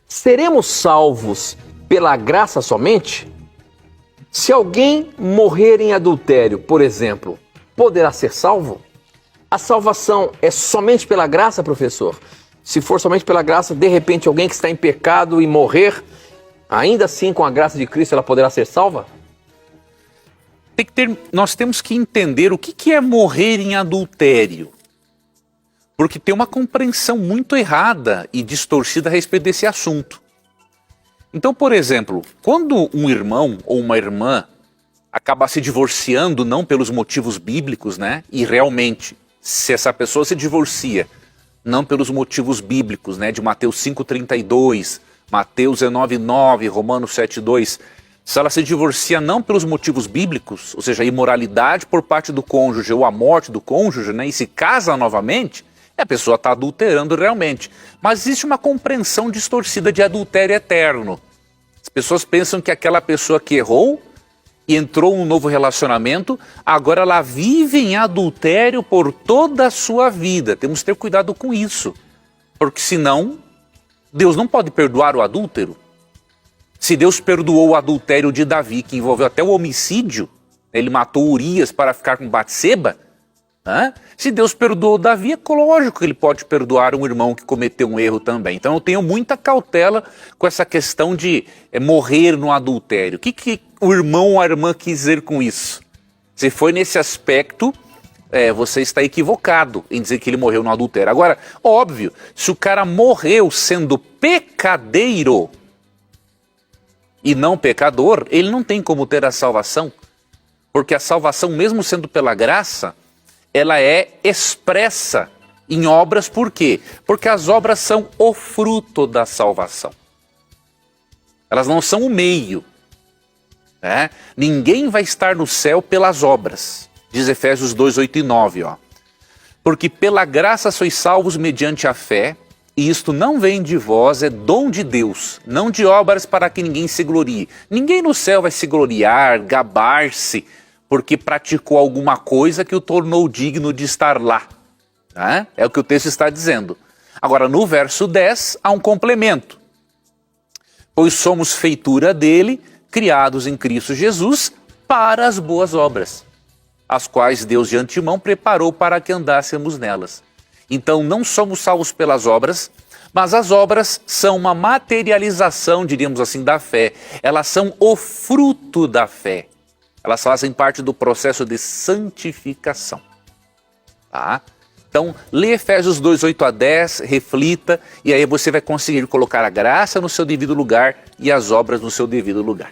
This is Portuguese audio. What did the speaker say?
Seremos salvos pela graça somente? Se alguém morrer em adultério, por exemplo, poderá ser salvo? A salvação é somente pela graça, professor? Se for somente pela graça, de repente alguém que está em pecado e morrer, ainda assim com a graça de Cristo ela poderá ser salva? Nós temos que entender o que é morrer em adultério. Porque tem uma compreensão muito errada e distorcida a respeito desse assunto. Então, por exemplo, quando um irmão ou uma irmã acaba se divorciando não pelos motivos bíblicos, né? E realmente, se essa pessoa se divorcia não pelos motivos bíblicos, né? De Mateus 5,32, Mateus 19,9, Romanos 7,2, se ela se divorcia não pelos motivos bíblicos, ou seja, a imoralidade por parte do cônjuge ou a morte do cônjuge, né? E se casa novamente, a pessoa está adulterando realmente. Mas existe uma compreensão distorcida de adultério eterno. As pessoas pensam que aquela pessoa que errou e entrou em um novo relacionamento, agora ela vive em adultério por toda a sua vida. Temos que ter cuidado com isso. Porque senão, Deus não pode perdoar o adúltero. Se Deus perdoou o adultério de Davi, que envolveu até o homicídio, ele matou Urias para ficar com Batseba, se Deus perdoou Davi, é lógico que ele pode perdoar um irmão que cometeu um erro também. Então eu tenho muita cautela com essa questão de morrer no adultério. O que o irmão ou a irmã quis dizer com isso? Se foi nesse aspecto, você está equivocado em dizer que ele morreu no adultério. Agora, óbvio, se o cara morreu sendo pecadeiro e não pecador, ele não tem como ter a salvação. Porque a salvação, mesmo sendo pela graça, ela é expressa em obras, por quê? Porque as obras são o fruto da salvação. Elas não são o meio. Ninguém vai estar no céu pelas obras. Diz Efésios 2, 8 e 9. Porque pela graça sois salvos mediante a fé, e isto não vem de vós, é dom de Deus, não de obras para que ninguém se glorie. Ninguém no céu vai se gloriar, gabar-se, porque praticou alguma coisa que o tornou digno de estar lá. É o que o texto está dizendo. Agora, no verso 10, há um complemento. Pois somos feitura dele, criados em Cristo Jesus, para as boas obras, as quais Deus de antemão preparou para que andássemos nelas. Então, não somos salvos pelas obras, mas as obras são uma materialização, diríamos assim, da fé. Elas são o fruto da fé. Elas fazem parte do processo de santificação. Então, lê Efésios 2, 8 a 10, reflita, e aí você vai conseguir colocar a graça no seu devido lugar e as obras no seu devido lugar.